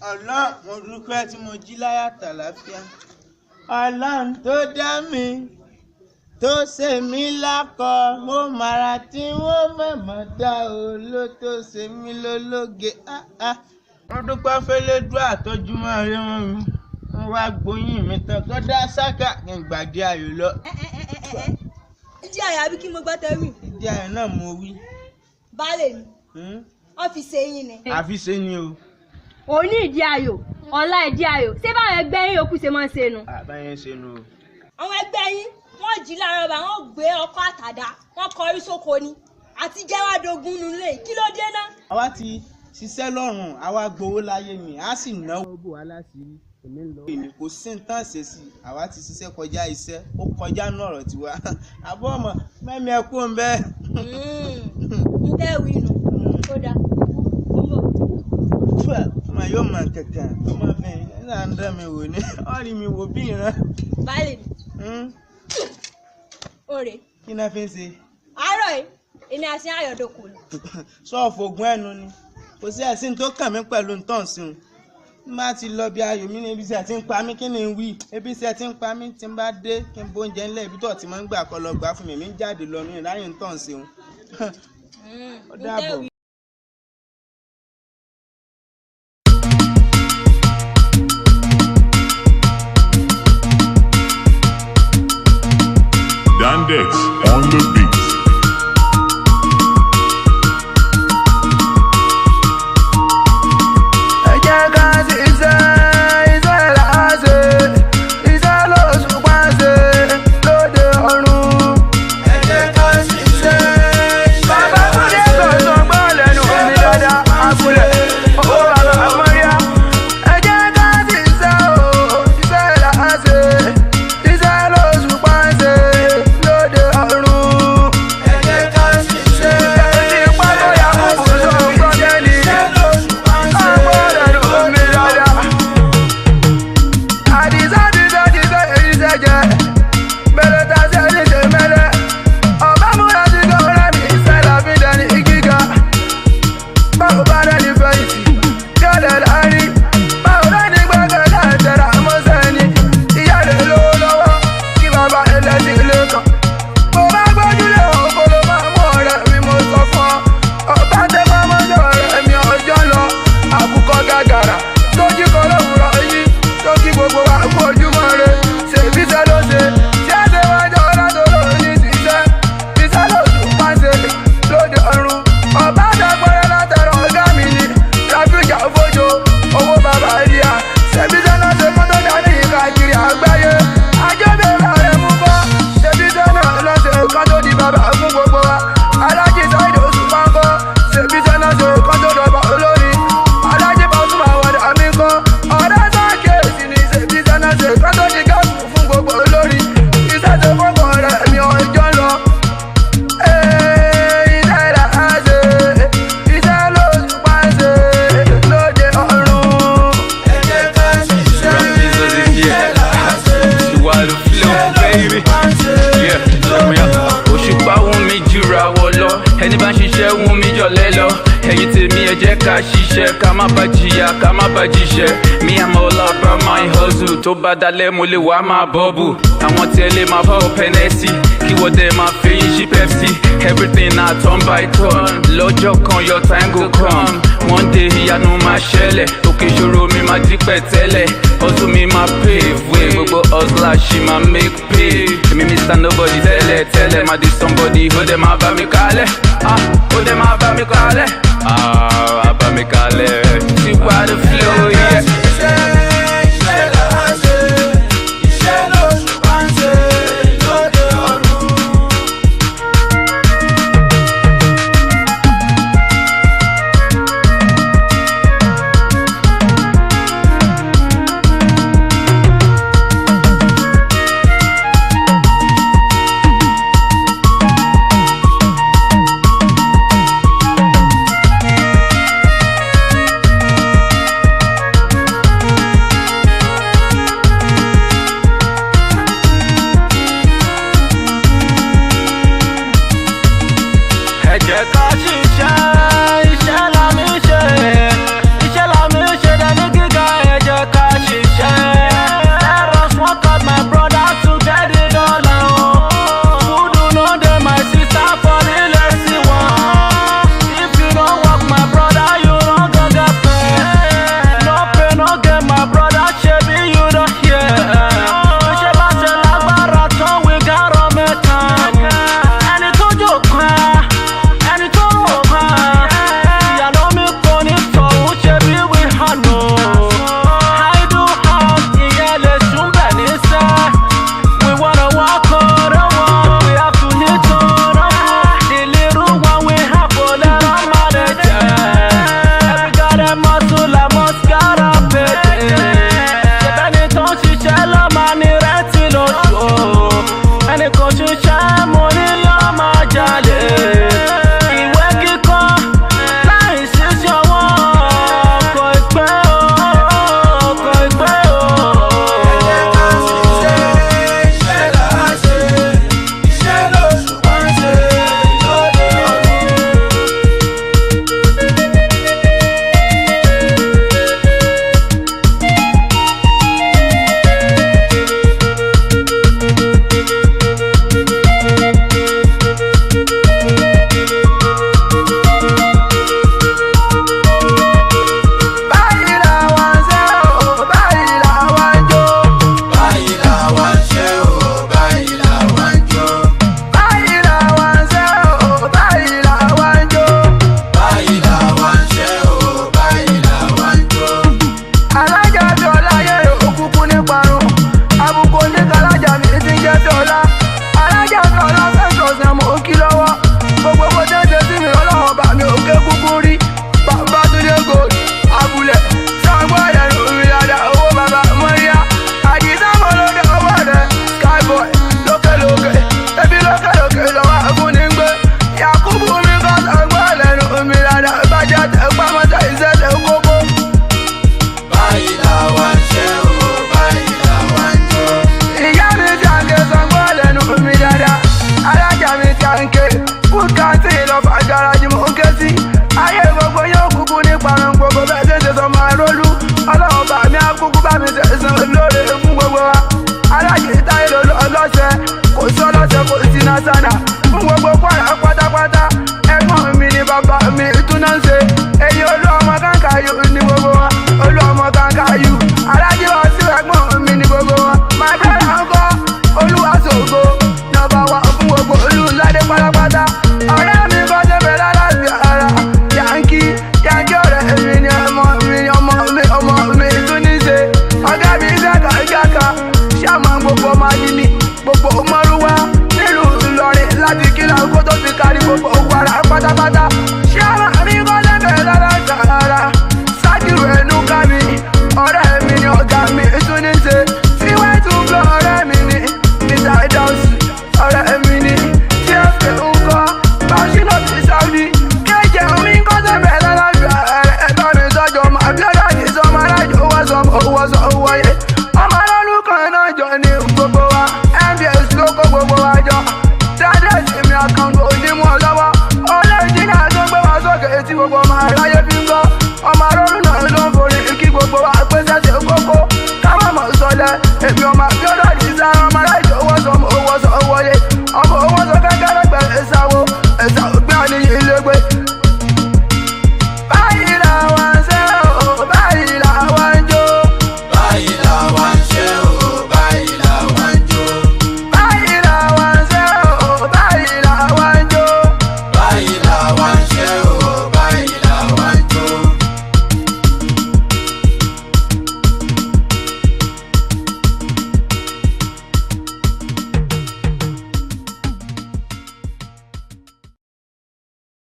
Ọlọ́run mo dúpẹ́ tí mo jí láyà tàlàfíà. Ọlọ́run tó dá mi tó ṣe mí lákọ mo mara tí wọ́n mọ̀mọ́ dá o ló tó ṣe mí lólóge. Mo dúpẹ́ fẹ́lẹ́dúà àtọ́júmọ́ rẹ mọ́ mi. Wọ́n wá gbóyìn mi tán tó dá sáká kí n gbàdé ayò lọ. Ìdí ayò àbí kí mo gbọ́ tẹ́ wí? Ìdí ayò náà mo wí. Baálé mi, wọ́n fi ṣe yín ni. Àfi ṣe ni o. Òní ìdí ayò, ọ̀la ìdí ayò, ṣé báwọn ẹgbẹ́ yín yòókù ṣe máa ń ṣe nu? Àbáyẹn ṣe nu o. Àwọn ẹgbẹ́ yín wọ́n jí láàárọ̀ bá wọ́n gbé ọkọ̀ àtàdá wọ́n kọrí sóko ni àti jẹ́wádógún nulẹ̀ kí ló dé náà. Àwa ti ṣiṣẹ́ lọ́rùn àwa gbowó láyé mi a sì náwó bò wá láṣìírí èmi ń lọ. Kò sí nǹkan ṣe sí àwa ti ṣiṣẹ́ kọjá iṣẹ́ ó kọjá náà ọ̀rọ̀ tiwa àbọ̀ ọmọ mẹ́mi ẹ kú ń bẹ́ẹ̀. Ń tẹ́wìí nù ó dáa ó ń bọ̀. Ọmọ yóò mọ kankan ọmọbìnrin nígbà ń dán mi wò ní ọ̀rí mi wò bí ìran. Baálé mi. Ọ̀rẹ́. Kí náà fi ń ṣe? Àárọ̀ yìí èmi àti Ayọ̀dọ̀kọ̀ lọ. Sọ́ọ̀fù ogun ẹnu ni kò sí ẹ̀sìn tó kàn mí pẹ̀lú ntọ́nsìn má ti lọ bí ayò mi ní ibi tí ẹ ti ń pa mí kí ni n wí ebi tí ẹ ti ń pa mí tí n bá dé kí n bó oúnjẹ ńlẹ̀ ibi tó ti máa ń gbà kọ́ lọ gbà fún mi ń jáde lọ ní ìráyè ntọ́nsìn. Ó dàbọ̀. Dandex on the beat. Ẹni bá ń ṣiṣẹ́ wún mi jọ̀lẹ́ lọ ẹ̀yin tèmi ẹ jẹ́ ká ṣiṣẹ́ ká má bá jìyà ká má bá jíṣẹ́ me I'm all about my hustle tó bá dalẹ̀ mo lè wá máa bọ́ọ̀bù àwọn tí ẹ lè máa bá ọ̀pẹ́nẹ́sì kí wọ́n dẹ̀ máa fẹ́yìn sí Pepsi everything na turn by turn lọ́jọ́ kan your time go come one day ìyanu máa ṣẹlẹ̀ òkè ìṣòro mi máa di pẹ̀tẹ́lẹ̀ hustle mi máa pave way gbogbo hustler ṣì máa make pay èmi Mr. Nobody tẹ́lẹ̀ tẹ́lẹ̀ máa di somebody ó dẹ̀ máa bá mi kalẹ̀ ó dẹ̀ máa bá mi kalẹ̀ bá mi kalẹ̀.